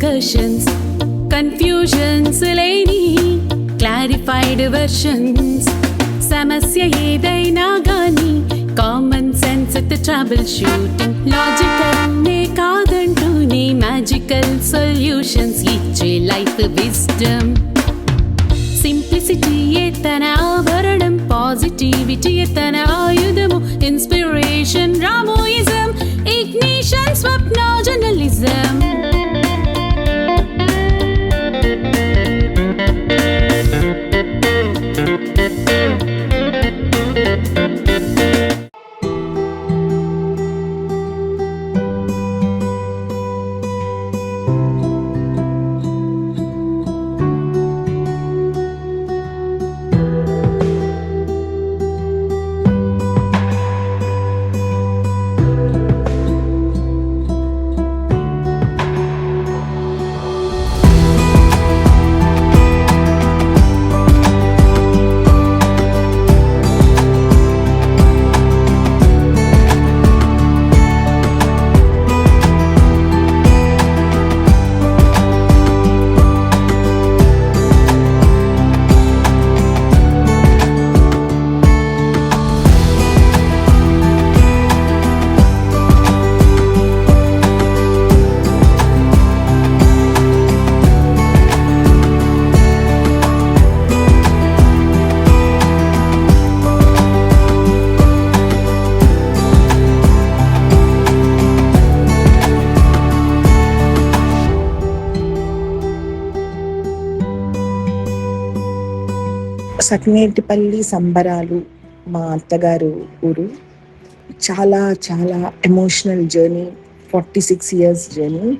discussions, confusions లేని clarified versions. సమస్య ఏదైనా గానీ కామన్ సెన్స్ తో ట్రబుల్ షూటింగ్, లాజికల్ నే కాదంటూనే మ్యాజికల్ సొల్యూషన్స్ ఇచ్చే లైఫ్ విజ్డమ్. సింప్లిసిటీ తన ఆభరణం, పాజిటివిటీ తన ఆయుధము, ఇన్స్పిరేషన్ రామోయిజం, ఇగ్నిషన్ స్వప్న జర్నలిజం. సకినేటిపల్లి సంబరాలు మా అత్తగారు ఊరు. చాలా చాలా ఎమోషనల్ జర్నీ, 46 years జర్నీ.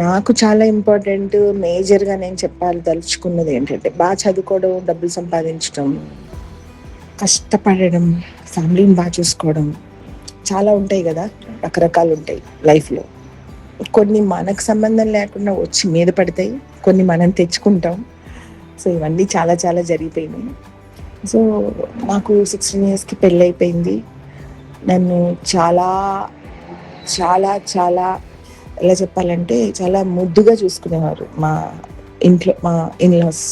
నాకు చాలా ఇంపార్టెంట్, మేజర్గా నేను తలుచుకున్నది ఏంటంటే, బాగా చదువుకోవడం, డబ్బులు సంపాదించడం, కష్టపడడం, ఫ్యామిలీని బాగా చూసుకోవడం. చాలా ఉంటాయి కదా, రకరకాలు ఉంటాయి లైఫ్లో. కొన్ని మనకు సంబంధం లేకుండా వచ్చి మీద పడతాయి, కొన్ని మనం తెచ్చుకుంటాం. సో ఇవన్నీ చాలా చాలా జరిగిపోయినాయి. సో నాకు 16 yearsకి పెళ్ళి అయిపోయింది. నన్ను చాలా చాలా చాలా ఎలా చెప్పాలంటే చాలా ముద్దుగా చూసుకునేవారు మా ఇంట్లో, మా ఇన్లాస్.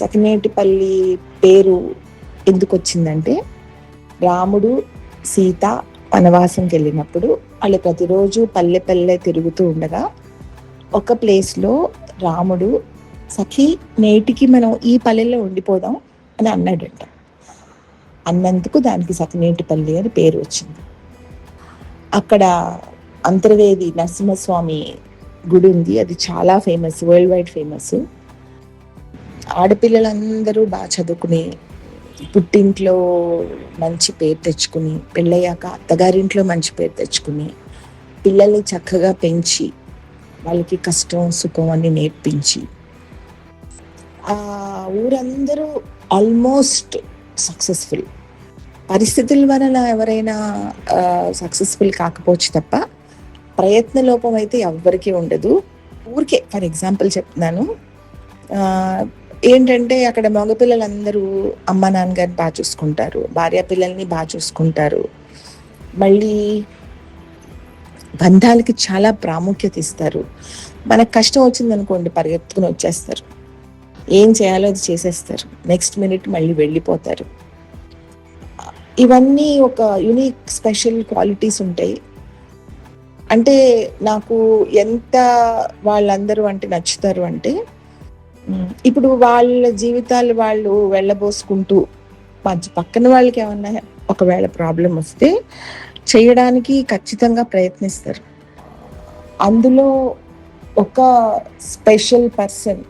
సకినేటిపల్లి పేరు ఎందుకు వచ్చిందంటే, రాముడు సీత వనవాసంకి వెళ్ళినప్పుడు వాళ్ళు ప్రతిరోజు పల్లె పల్లె తిరుగుతూ ఉండగా ఒక ప్లేస్లో రాముడు, సఖి నేటికి మనం ఈ పల్లెల్లో ఉండిపోదాం అని అన్నాడంట. అన్నందుకు దానికి సకినేటిపల్లి అని పేరు వచ్చింది. అక్కడ అంతర్వేది నరసింహస్వామి గుడి ఉంది, అది చాలా ఫేమస్, వరల్డ్ వైడ్ ఫేమస్. ఆడపిల్లలందరూ బాగా చదువుకుని, పుట్టింట్లో మంచి పేరు తెచ్చుకుని, పెళ్ళయ్యాక అత్తగారింట్లో మంచి పేరు తెచ్చుకుని, పిల్లల్ని చక్కగా పెంచి వాళ్ళకి కష్టం సుఖం అన్ని నేర్పించి, ఆ ఊరందరూ ఆల్మోస్ట్ సక్సెస్ఫుల్. పరిస్థితుల వలన ఎవరైనా సక్సెస్ఫుల్ కాకపోవచ్చు తప్ప ప్రయత్న లోపం అయితే ఎవ్వరికీ ఉండదు. ఊరికే ఫర్ ఎగ్జాంపుల్ చెప్తున్నాను. ఏంటంటే అక్కడ మగపిల్లలందరూ అమ్మ నాన్నగారిని బాగా చూసుకుంటారు, భార్య పిల్లల్ని బాగా చూసుకుంటారు, మళ్ళీ బంధాలకి చాలా ప్రాముఖ్యత ఇస్తారు. మనకు కష్టం వచ్చిందనుకోండి పరిగెత్తుకుని వచ్చేస్తారు, ఏం చేయాలో అది చేసేస్తారు, నెక్స్ట్ మినిట్ మళ్ళీ వెళ్ళిపోతారు. ఇవన్నీ ఒక యూనిక్ స్పెషల్ క్వాలిటీస్ ఉంటాయి. అంటే నాకు ఎంత వాళ్ళందరూ అంటే నచ్చుతారు అంటే, ఇప్పుడు వాళ్ళ జీవితాలు వాళ్ళు వెళ్ళబోసుకుంటూ పక్కన వాళ్ళకి ఏమన్నా ఒకవేళ ప్రాబ్లం వస్తే చేయడానికి ఖచ్చితంగా ప్రయత్నిస్తారు. అందులో ఒక స్పెషల్ పర్సన్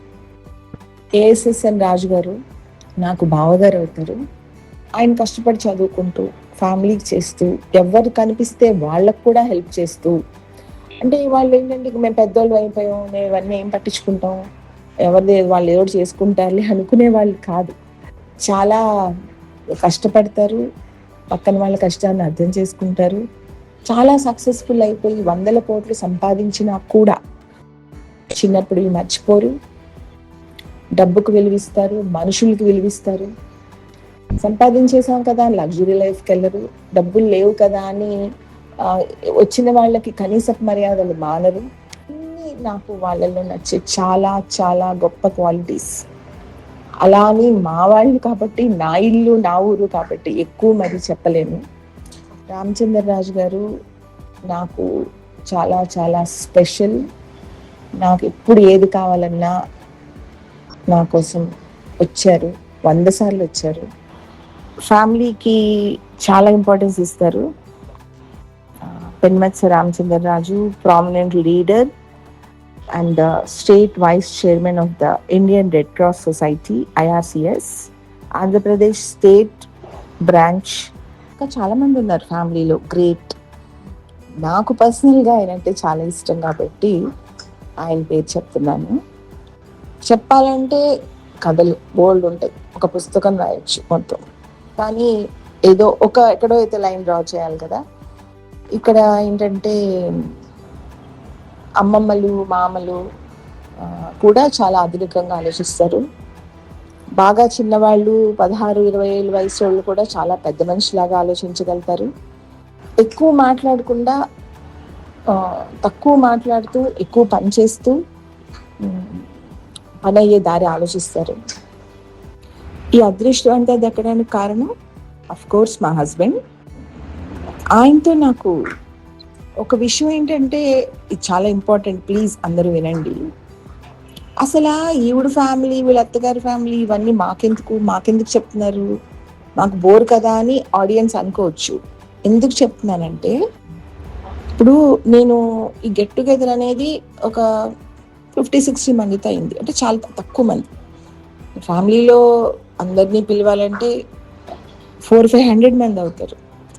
ఏఎస్ఎస్ఎన్ రాజు గారు నాకు బావగారు అవుతారు. ఆయన కష్టపడి చదువుకుంటూ, ఫ్యామిలీకి చేస్తూ, ఎవరు కనిపిస్తే వాళ్ళకు కూడా హెల్ప్ చేస్తూ, అంటే వాళ్ళు ఏంటంటే మేము పెద్దోళ్ళు అయిపోయాం, మేము ఇవన్నీ ఏం పట్టించుకుంటాం, ఎవరిది వాళ్ళు ఎవరు చేసుకుంటారులే అనుకునే వాళ్ళు కాదు. చాలా కష్టపడతారు, పక్కన వాళ్ళ కష్టాన్ని అర్థం చేసుకుంటారు. చాలా సక్సెస్ఫుల్ అయిపోయి 100 కోట్లు సంపాదించినా కూడా చిన్నప్పుడు మర్చిపోరు, డబ్బుకు విలువిస్తారు, మనుషులకి విలువిస్తారు. సంపాదించేసాం కదా అని లగ్జరీ లైఫ్కి వెళ్ళరు, డబ్బులు లేవు కదా అని వచ్చిన వాళ్ళకి కనీస మర్యాదలు మానరు. నాకు వాళ్ళలో నచ్చే చాలా చాలా గొప్ప క్వాలిటీస్. అలా అని మా వాళ్ళు కాబట్టి, నా ఇల్లు నా ఊరు కాబట్టి ఎక్కువ మరి చెప్పలేను. రామచంద్రరాజు గారు నాకు చాలా చాలా స్పెషల్. నాకు ఎప్పుడు ఏది కావాలన్నా నా కోసం వచ్చారు, 100 సార్లు వచ్చారు. ఫ్యామిలీకి చాలా ఇంపార్టెన్స్ ఇస్తారు. Penmetsa Ramachandra Raju prominent leader and state vice chairman of the Indian Red Cross Society IRCS Andhra Pradesh state branch. ఇంకా చాలా మంది ఉన్నారు ఫ్యామిలీలో గ్రేట్. నాకు పర్సనల్గా ఆయన అంటే చాలా ఇష్టం కాబట్టి ఆయన పేరు చెప్తున్నాను. చెప్పాలంటే కథలు బోల్డ్ ఉంటాయి, ఒక పుస్తకం రాయొచ్చు మొత్తం. కానీ ఏదో ఎక్కడో అయితే లైన్ డ్రా చేయాలి కదా. ఇక్కడ ఏంటంటే అమ్మమ్మలు మామలు కూడా చాలా ఆధునికంగా ఆలోచిస్తారు. బాగా చిన్నవాళ్ళు 16-20 ఏళ్ళ వయసు వాళ్ళు కూడా చాలా పెద్ద మనిషిలాగా ఆలోచించగలుగుతారు. ఎక్కువ మాట్లాడకుండా తక్కువ మాట్లాడుతూ ఎక్కువ పని చేస్తూ పని అయ్యే దారి ఆలోచిస్తారు. ఈ అదృష్టం అంతా దక్కడానికి కారణం అఫ్ కోర్స్ మా హస్బెండ్. ఆయనతో నాకు ఒక విషయం ఏంటంటే ఇది చాలా ఇంపార్టెంట్, ప్లీజ్ అందరూ వినండి. అసలు ఈవిడ ఫ్యామిలీ, వీళ్ళ అత్తగారి ఫ్యామిలీ ఇవన్నీ మాకెందుకు చెప్తున్నారు, మాకు బోర్ కదా అని ఆడియన్స్ అనుకోవచ్చు. ఎందుకు చెప్తున్నానంటే ఇప్పుడు నేను ఈ గెట్ టుగెదర్ అనేది ఒక 50-60 మందితో అయింది. అంటే చాలా తక్కువ మంది. ఫ్యామిలీలో అందరినీ పిలవాలంటే 400-500 మంది అవుతారు.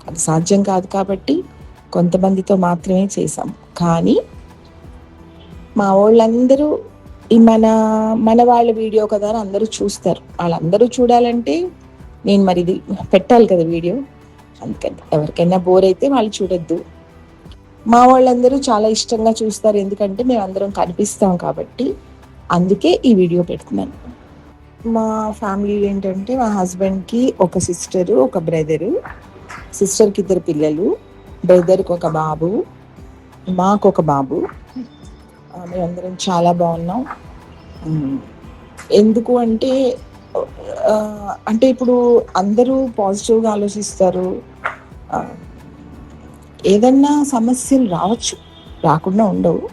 అది సాధ్యం కాదు కాబట్టి కొంతమందితో మాత్రమే చేసాం. కానీ మా వాళ్ళందరూ ఈ మన వాళ్ళ వీడియో కదా అని అందరూ చూస్తారు. వాళ్ళందరూ చూడాలంటే నేను మరి ఇది పెట్టాలి కదా వీడియో. అందుకని ఎవరికైనా బోర్ అయితే వాళ్ళు చూడొద్దు. మా వాళ్ళందరూ చాలా ఇష్టంగా చూస్తారు, ఎందుకంటే మేము అందరం కనిపిస్తాం కాబట్టి. అందుకే ఈ వీడియో పెడుతున్నాను. మా ఫ్యామిలీ ఏంటంటే మా హస్బెండ్కి ఒక సిస్టరు, ఒక బ్రదరు. సిస్టర్కి 2 పిల్లలు, బ్రదర్కి ఒక బాబు, మాకు ఒక బాబు. మేమందరం చాలా బాగున్నాం. ఎందుకు అంటే ఇప్పుడు అందరూ పాజిటివ్గా ఆలోచిస్తారు. ఏదన్నా సమస్యలు రావచ్చు, రాకుండా ఉండవు.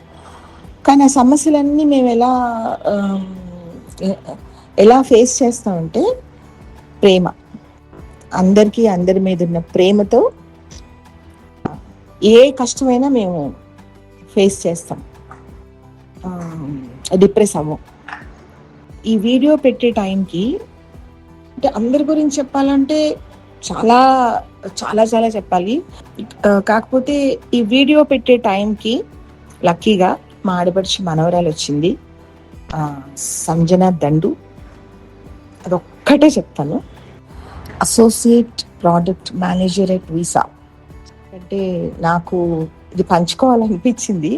కానీ ఆ సమస్యలన్నీ మేము ఎలా ఫేస్ చేస్తామంటే ప్రేమ, అందరి మీద ఉన్న ప్రేమతో ఏ కష్టమైనా మేము ఫేస్ చేస్తాం, డిప్రెస్ అవ్వం. ఈ వీడియో పెట్టే టైంకి అంటే అందరి గురించి చెప్పాలంటే చాలా చాలా చాలా చెప్పాలి. కాకపోతే ఈ వీడియో పెట్టే టైంకి లక్కీగా మా ఆడపడిచి మనవరాలు వచ్చింది, సంజన దండు. అదొక్కటే చెప్తాను. Associate product manager at visa. అంటే నాకు ఇది పంచుకోవాలనిపించింది,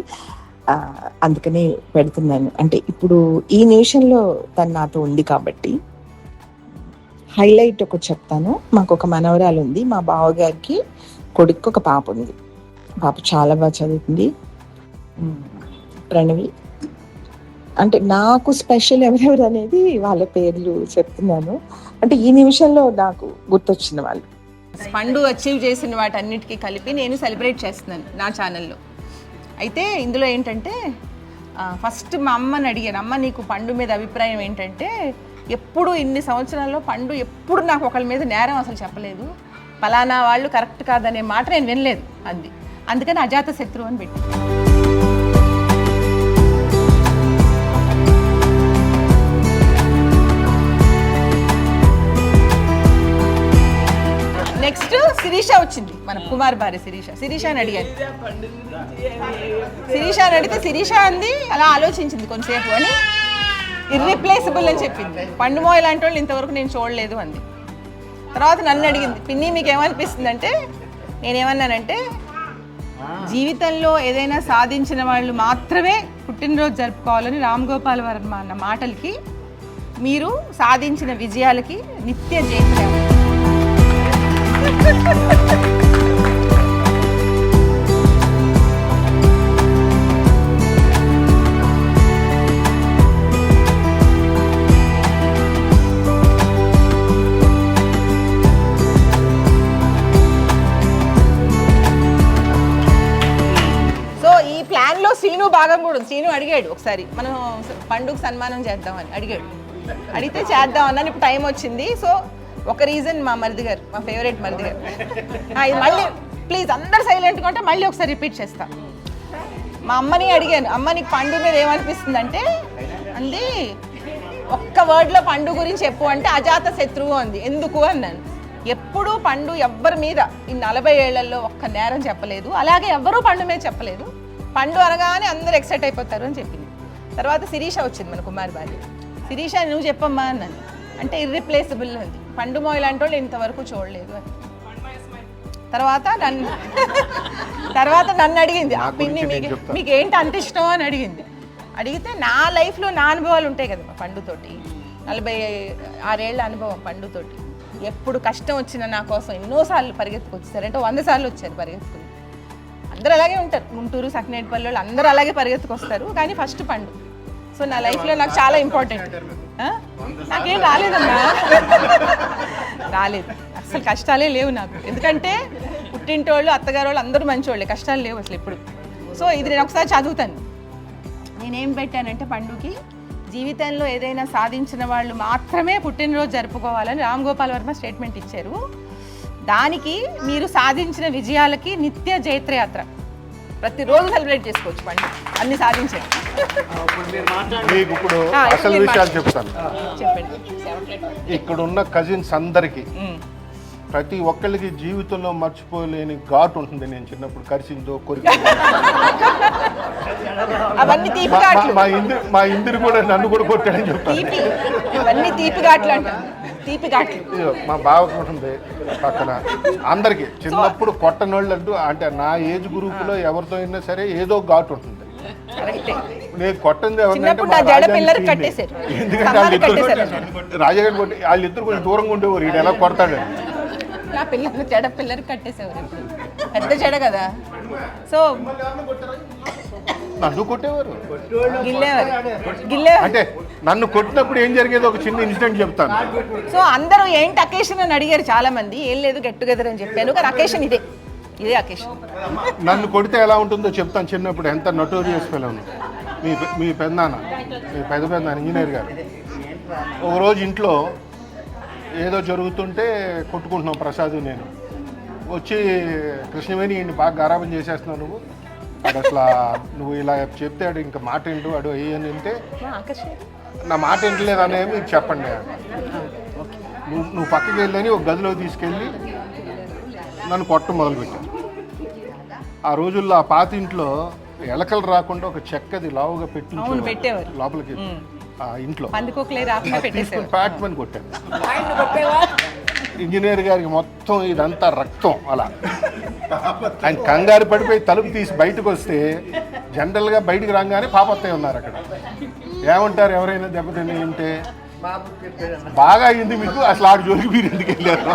అందుకని పెడుతున్నాను. అంటే ఇప్పుడు ఈ నిమిషంలో తను నాతో ఉంది కాబట్టి హైలైట్ ఒకటి చెప్తాను. మాకు ఒక మనవరాలు ఉంది, మా బావగారికి కొడుకు ఒక పాప ఉంది. పాప చాలా బాగా చదువుతుంది, ప్రణవి. అంటే నాకు స్పెషల్ ఎవరెవరు అనేది వాళ్ళ పేర్లు చెప్తున్నాను. అంటే ఈ నిమిషంలో నాకు గుర్తొచ్చిన వాళ్ళు. పండు అచీవ్ చేసిన వాటన్నిటికీ కలిపి నేను సెలబ్రేట్ చేస్తున్నాను నా ఛానల్లో. అయితే ఇందులో ఏంటంటే ఫస్ట్ మా అమ్మని అడిగాను, అమ్మ నీకు పండు మీద అభిప్రాయం ఏంటంటే, ఎప్పుడు ఇన్ని సంవత్సరాల్లో పండు ఎప్పుడు నాకు ఒకళ్ళ మీద నేరం అసలు చెప్పలేదు, ఫలానా వాళ్ళు కరెక్ట్ కాదనే మాట నేను వినలేదు అంది. అందుకని అజాత శత్రువు అని పెట్టి. నెక్స్ట్ శిరీష వచ్చింది, మన కుమార్ భార్య శిరీష అని అడిగాను. శిరీష అని అడిగితే శిరీష అంది, అలా ఆలోచించింది కొంతసేపు అని, ఇర్రిప్లేసబుల్ అని చెప్పింది. పండు మోయ లాంటి వాళ్ళు ఇంతవరకు నేను చూడలేదు అంది. తర్వాత నన్ను అడిగింది, పిన్ని మీకు ఏమనిపిస్తుంది అంటే, నేనేమన్నానంటే జీవితంలో ఏదైనా సాధించిన వాళ్ళు మాత్రమే పుట్టినరోజు జరుపుకోవాలని రామ్ గోపాల్ వర్మ అన్న మాటలకి మీరు సాధించిన విజయాలకి నిత్య జయం. అడిగాడు ఒకసారి, మనం పండుగ సన్మానం చేద్దామని అడిగితే చేద్దాం అన్నాను. ఇప్పుడు టైం వచ్చింది. సో ఒక రీజన్ మా మరిది గారు, మా ఫేవరెట్ మరిది గారు. ఇది మళ్ళీ ప్లీజ్ అందరు సైలెంట్గా ఉంటే మళ్ళీ ఒకసారి రిపీట్ చేస్తా. మా అమ్మని అడిగాను, అమ్మ నీకు పండు మీద ఏమనిపిస్తుంది అంటే అంది, ఒక్క వర్డ్లో పండు గురించి చెప్పు అంటే అజాత శత్రువు అంది. ఎందుకు అన్నాను. ఎప్పుడూ పండు ఎవ్వరి మీద ఈ 40 ఏళ్లలో ఒక్క నేరం చెప్పలేదు, అలాగే ఎవ్వరూ పండు మీద చెప్పలేదు. పండు అనగానే అందరూ ఎక్సైట్ అయిపోతారు అని చెప్పింది. తర్వాత శిరీష వచ్చింది, మన కుమార్ భార్య. శిరీష నువ్వు చెప్పమ్మా అన్నాను. అంటే ఇర్రిప్లేసబుల్ అంది. పండు మోయ్ లాంటి వాళ్ళు ఇంతవరకు చూడలేదు అని. తర్వాత నన్ను అడిగింది, పిన్ని మీకు ఏంటి అంత ఇష్టం అని అడిగితే నా లైఫ్లో నా అనుభవాలు ఉంటాయి కదా పండుతోటి. 46 ఏళ్ల అనుభవం పండుతోటి. ఎప్పుడు కష్టం వచ్చినా నా కోసం ఎన్నోసార్లు పరిగెత్తుకొచ్చారు. అంటే 100 సార్లు వచ్చారు పరిగెత్తుకుని. అందరూ అలాగే ఉంటారు, గుంటూరు సకినేటిపల్లి వాళ్ళు అందరూ అలాగే పరిగెత్తుకొస్తారు. కానీ ఫస్ట్ పండు. సో నా లైఫ్లో నాకు చాలా ఇంపార్టెంట్. నాకేం రాలేదమ్మా, రాలేదు అసలు, కష్టాలే లేవు నాకు. ఎందుకంటే పుట్టింటోళ్ళు అత్తగారు వాళ్ళు అందరూ మంచివాళ్ళే, కష్టాలు లేవు అసలు ఎప్పుడు. సో ఇది నేను ఒకసారి చదువుతాను. నేనేం పెట్టానంటే పండుకి, జీవితంలో ఏదైనా సాధించిన వాళ్ళు మాత్రమే పుట్టినరోజు జరుపుకోవాలని రామ్ గోపాల్ వర్మ స్టేట్మెంట్ ఇచ్చారు. దానికి మీరు సాధించిన విజయాలకి నిత్య జైత్రయాత్ర, ప్రతిరోజు సెలబ్రేట్ చేసుకోవచ్చు పండుగ, అన్ని సాధించారు. మీకు ఇప్పుడు అసలు విషయాలు చెప్తాను. చెప్పండి. ఇక్కడ ఉన్న కజిన్స్ అందరికి ప్రతి ఒక్కరికి జీవితంలో మర్చిపోలేని ఘాటు ఉంటుంది. నేను చిన్నప్పుడు కరిసిందో కొరికి అవన్నీ తీపి ఘాట్లు. మా ఇందిరి కూడా నన్ను కూడా కొట్టాడని చెప్తాను. అవన్నీ తీపి ఘాట్లు అంటారు, తీపి ఘాట్లు. మా బావకు ఉంటుంది పక్కన. అందరికి చిన్నప్పుడు కొట్టనోళ్ళు అంటూ, అంటే నా ఏజ్ గ్రూపులో ఎవరితో అయినా సరే ఏదో ఘాటు ఉంటుంది. నేను కొట్టంది ఎవరినంటే రాజాగారి కొట్టి వాళ్ళిద్దరు కొంచెం దూరంగా ఉండేవారు. ఈయన ఎలా కొడతాడు నా పిల్లలు జడ పిల్లరికి కట్టేసేవారు, పెద్ద జడ కదా. సో నన్ను కొట్టేవారు, గిల్లేవారు. అంటే నన్ను కొట్టినప్పుడు ఏం జరిగేది ఒక చిన్న ఇన్సిడెంట్ చెప్తాను. సో అందరూ ఏంటి అకేషన్ అని అడిగారు చాలా మంది. ఏం లేదు, గెట్ టుగెదర్ అని చెప్పాను. కానీ అకేషన్ ఇదే అకేషన్. నన్ను కొడితే ఎలా ఉంటుందో చెప్తాను. చిన్నప్పుడు ఎంత నోటోరియస్ ఫెలోను. మీ పెద్దనాన్న, మీ పెద్దనాన్న ఇంజనీర్ గారు ఒకరోజు ఇంట్లో ఏదో జరుగుతుంటే కొట్టుకుంటున్నాం ప్రసాద్ నేను. వచ్చి కృష్ణవేణి ఈయన్ని బాగా గారాబం చేసేస్తున్నావు నువ్వు, అది అసలు నువ్వు ఇలా చెప్తే అడు ఇంకా మాట ఏంటో అడు అని అంటే, నా మాట ఏంటలేదనే మీకు చెప్పండి, నువ్వు పక్కకి వెళ్ళని ఒక గదిలో తీసుకెళ్ళి నన్ను కొట్టడం మొదలుపెట్టాను. ఆ రోజుల్లో ఆ పాత ఇంట్లో ఎలకలు రాకుండా ఒక చెక్కది లావుగా పెట్టి లోపలికి ఆ ఇంట్లో తీసుకుని ప్యాట్మని కొట్టాను. ఇంజనీర్ గారికి మొత్తం ఇదంతా రక్తం అలా. ఆయన కంగారు పడిపోయి తలుపు తీసి బయటకు వస్తే జనరల్గా బయటకు రాగానే పాపత్తయ్య ఉన్నారు అక్కడ. ఏమంటారు ఎవరైనా దెబ్బతిని ఉంటే, బాగా అయింది మీకు, అసలు ఆడు జోలికి మీరు ఎందుకు వెళ్ళారు?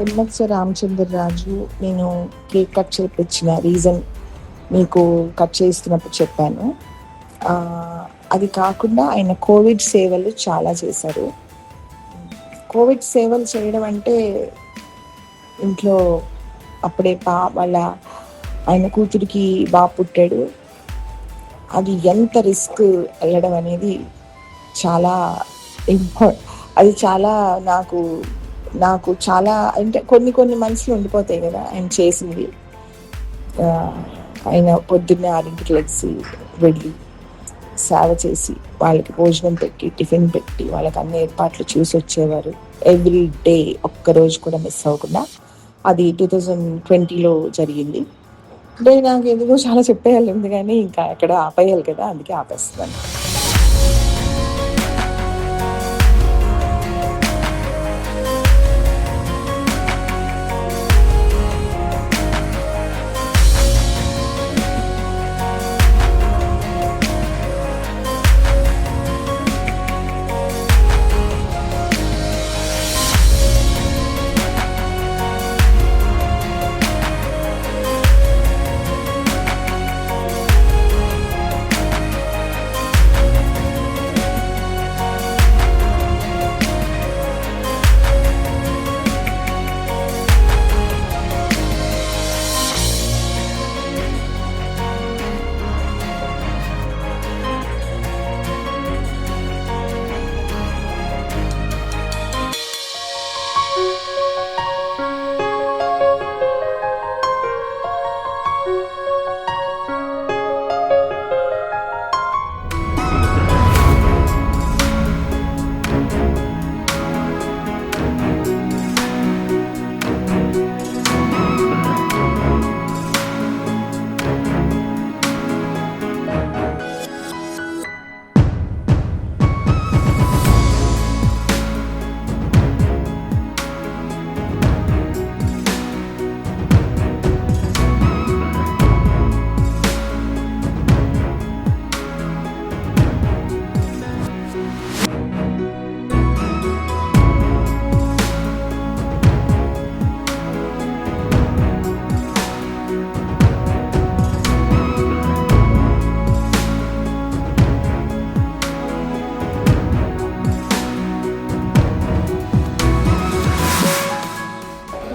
ఎమ్మెక్స్ రామచంద్రరాజు నేను కేక్ కట్ చేయించిన రీజన్ మీకు కట్ చేస్తున్నప్పుడు చెప్పాను. అది కాకుండా ఆయన కోవిడ్ సేవలు చాలా చేశారు. కోవిడ్ సేవలు చేయడం అంటే ఇంట్లో అప్పుడే వాళ్ళ ఆయన కూతురికి బాబు పుట్టాడు. అది ఎంత రిస్క్ వెళ్ళడం అనేది చాలా అది చాలా నాకు చాలా అంటే కొన్ని మనసులు ఉండిపోతాయి కదా ఆయన చేసింది. ఆయన పొద్దున్నే 6ంటికి లెగ్సి వెళ్ళి సేవ చేసి వాళ్ళకి భోజనం పెట్టి టిఫిన్ పెట్టి వాళ్ళకి అన్ని ఏర్పాట్లు చూసి వచ్చేవారు. ఎవ్రీ డే ఒక్కరోజు కూడా మిస్ అవ్వకుండా. అది 2020లో జరిగింది. అంటే నాకు ఎందుకో చాలా చెప్పేయాలి ఉంది కానీ ఇంకా ఎక్కడ ఆపేయాలి కదా, అందుకే ఆపేస్తాను.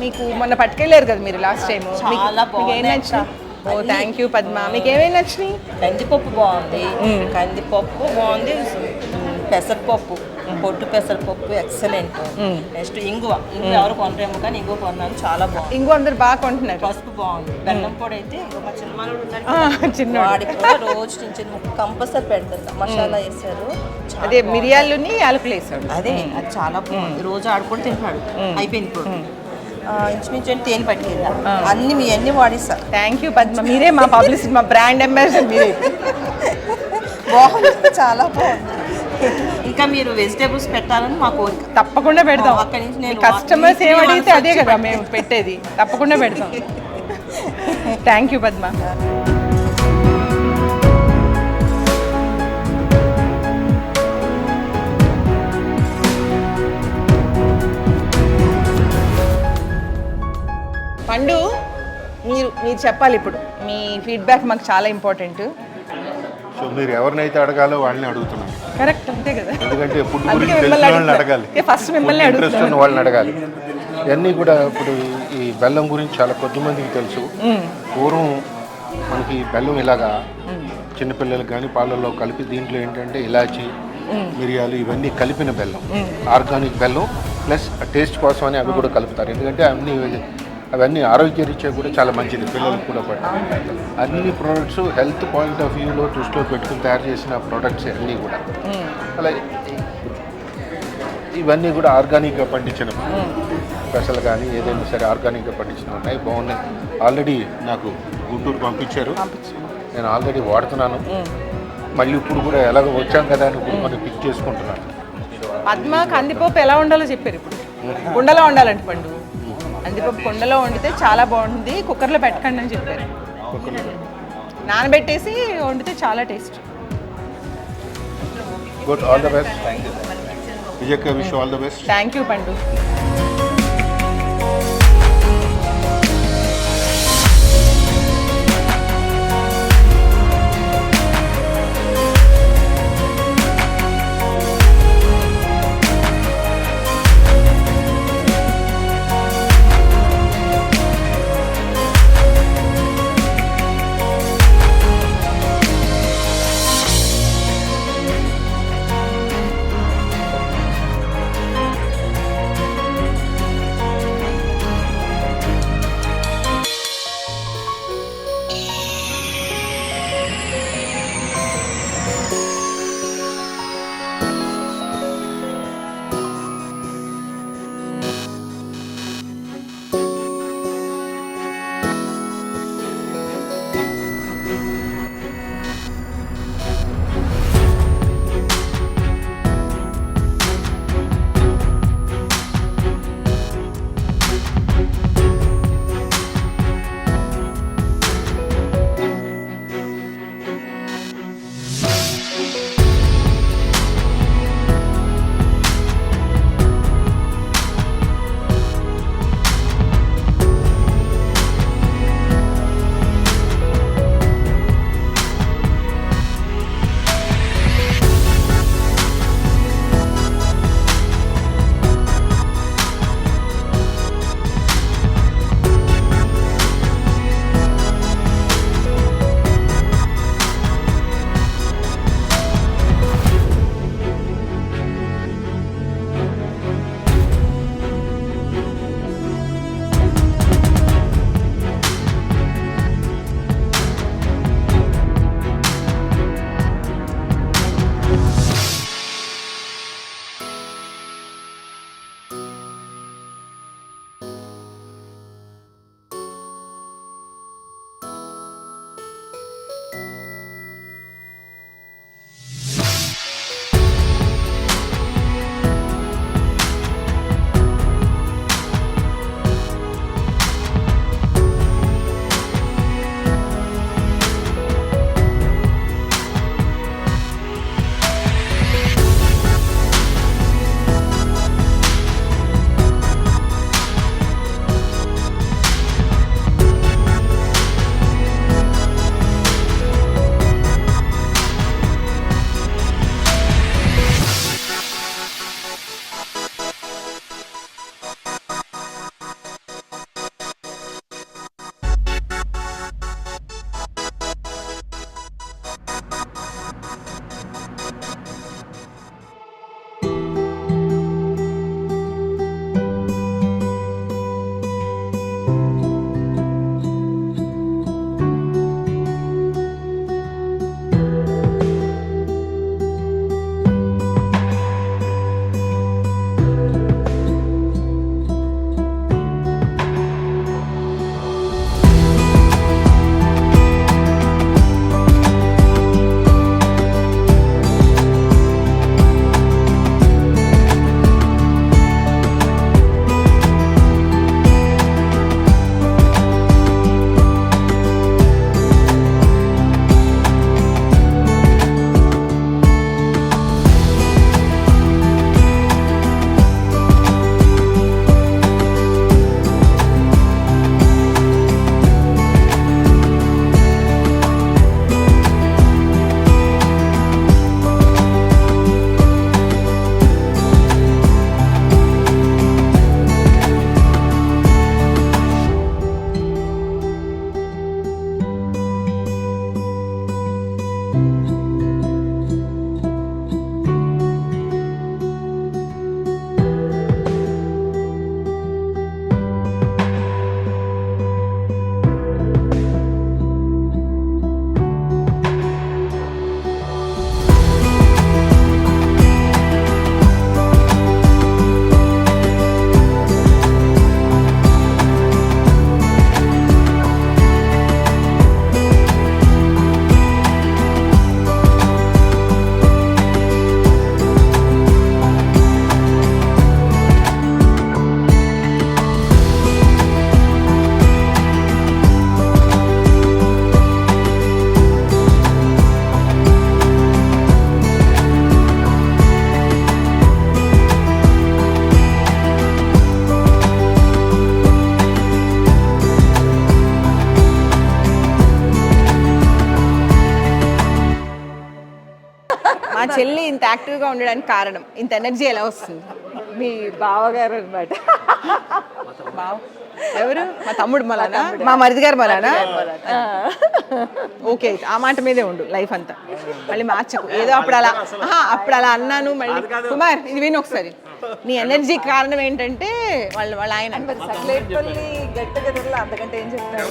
మీకు మొన్న పట్టుకెళ్ళారు కదా మీరు లాస్ట్ టైం, చాలా బాగుంది. ఓ థ్యాంక్ యూ పద్మ. మీకు ఏమేమి నచ్చినాయి? కందిపప్పు బాగుంది, కందిపప్పు బాగుంది, పెసరపప్పు, పొట్టు పెసరపప్పు ఎక్సలెంట్. నెక్స్ట్ ఇంగువ ఎవరు కొనరేమో కానీ ఇంగువ కొన్నాను, చాలా బాగుంది. ఇంకో అందరు బాగా కొంటున్నారు. పసుపు బాగుంది. బెల్లం పొడి అయితే మా చిన్నమానుడు ఉన్నాడు, వాడికి కూడా రోజు చిన్న ముక్క కంపల్సరీ పెడతారు. మసాలా వేసారు, అదే మిరియాలుని యాలకులు వేసాడు. అదే అది చాలా బాగుంది. రోజు ఆడుకొని తింటాడు. అయిపోయింది ఇప్పుడు ఇంచుమించు తేనె పట్టుకెళ్ళా, అన్ని మీ అన్ని వాడిస్తా. థ్యాంక్ యూ పద్మ, మీరే మా పబ్లిసిటీ, మా బ్రాండ్ అంబాసిడర్ మీరే. బాగుంది, చాలా బాగుంది. ఇంకా మీరు వెజిటేబుల్స్ పెట్టాలని మా కోరిక. తప్పకుండా పెడతాం. అక్కడి నుంచి నేను కస్టమర్స్ ఏమడిగితే అదే కదా మేము పెట్టేది, తప్పకుండా పెడతాం. Thank you Padma. పండు, మీరు చెప్పాలి ఇప్పుడు. మీ ఫీడ్బ్యాక్ మాకు చాలా ఇంపార్టెంట్. సో మీరు ఎవరినైతే అడగాలో వాళ్ళని అడుగుతున్నాను. కరెక్ట్, అంతే కదా. ఎందుకంటే ఫుడ్ గురించి తెలిసిన వాళ్ళని అడగాలి, ఫస్ట్ మిమ్మల్ని ఇంట్రెస్ట్ ఉన్న వాళ్ళని అడగాలి. ఇవన్నీ కూడా ఇప్పుడు ఈ బెల్లం గురించి చాలా కొద్ది మందికి తెలుసు. పూర్వం మనకి బెల్లం ఇలాగా చిన్నపిల్లలకు కానీ పాలల్లో కలిపి దీంట్లో ఏంటంటే ఇలాచి, మిరియాలు ఇవన్నీ కలిపిన బెల్లం, ఆర్గానిక్ బెల్లం ప్లస్ టేస్ట్ కోసం అని అవి కూడా కలుపుతారు. ఎందుకంటే అవన్నీ ఆరోగ్యరీత్యా కూడా చాలా మంచిది పిల్లలకు కూడా పట్టు. అన్ని ప్రోడక్ట్స్ హెల్త్ పాయింట్ ఆఫ్ వ్యూలో దృష్టిలో పెట్టుకుని తయారు చేసిన ప్రోడక్ట్స్ అన్నీ కూడా. అలాగే ఇవన్నీ కూడా ఆర్గానిక్గా పండించిన పెసలు కానీ ఏదైనా సరే ఆర్గానిక్గా పండించిన ఉన్నాయి, బాగున్నాయి. ఆల్రెడీ నాకు గుంటూరు పంపించారు, నేను ఆల్రెడీ వాడుతున్నాను. మళ్ళీ ఇప్పుడు కూడా ఎలాగో వచ్చాం కదా అని ఇప్పుడు మనం పిక్ చేసుకుంటున్నాను. పద్మ కందిపప్పు ఎలా ఉండాలో చెప్పారు. ఇప్పుడు కుండలో ఉండాలంటే పండు, కందిపప్పు కుండలో వండితే చాలా బాగుంటుంది, కుక్కర్లో పెట్టకండి అని చెప్పారు. నానబెట్టేసి వండితే చాలా taste. Good, all the best. విజయక్క, wish all the best. Thank you పండు. చెల్లి ఇంత యాక్టివ్గా ఉండడానికి కారణం, ఇంత ఎనర్జీ ఎలా వస్తుంది? మీ బావగారు అనమాట. బావ ఎవరు? మా తమ్ముడు మలానా, మా మరిది గారు మలానా? ఓకే, ఆ మాట మీదే ఉండు లైఫ్ అంతా, మళ్ళీ మార్చకు. ఏదో అప్పుడు అలా అన్నాను మళ్ళీ. కుమార్ ఇది విను ఒకసారి. నీ ఎనర్జీ కారణం ఏంటంటే వాళ్ళ ఆయన సక్లేట్పల్లి గెట్ టుగెదర్లో అంతకంటే ఏం చెప్తారు.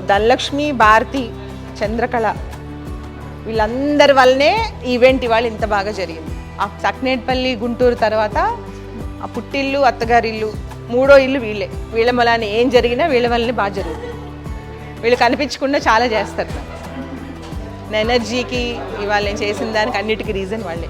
ధనలక్ష్మి, భారతి, చంద్రకళ వీళ్ళందరి వల్లనే ఈవెంట్ ఇవాళ ఇంత బాగా జరిగింది. ఆ సక్నేట్పల్లి గుంటూరు తర్వాత ఆ పుట్టిల్లు, అత్తగారిల్లు, మూడో ఇల్లు వీళ్ళే. వీళ్ళ వల్లనే ఏం జరిగినా వీళ్ళ వల్లనే బాగా జరుగుతుంది. వీళ్ళు కనిపించకుండా చాలా చేస్తారు. నా ఎనర్జీకి ఇవాళ నేను చేసిన దానికి అన్నిటికీ రీజన్ వాళ్ళే.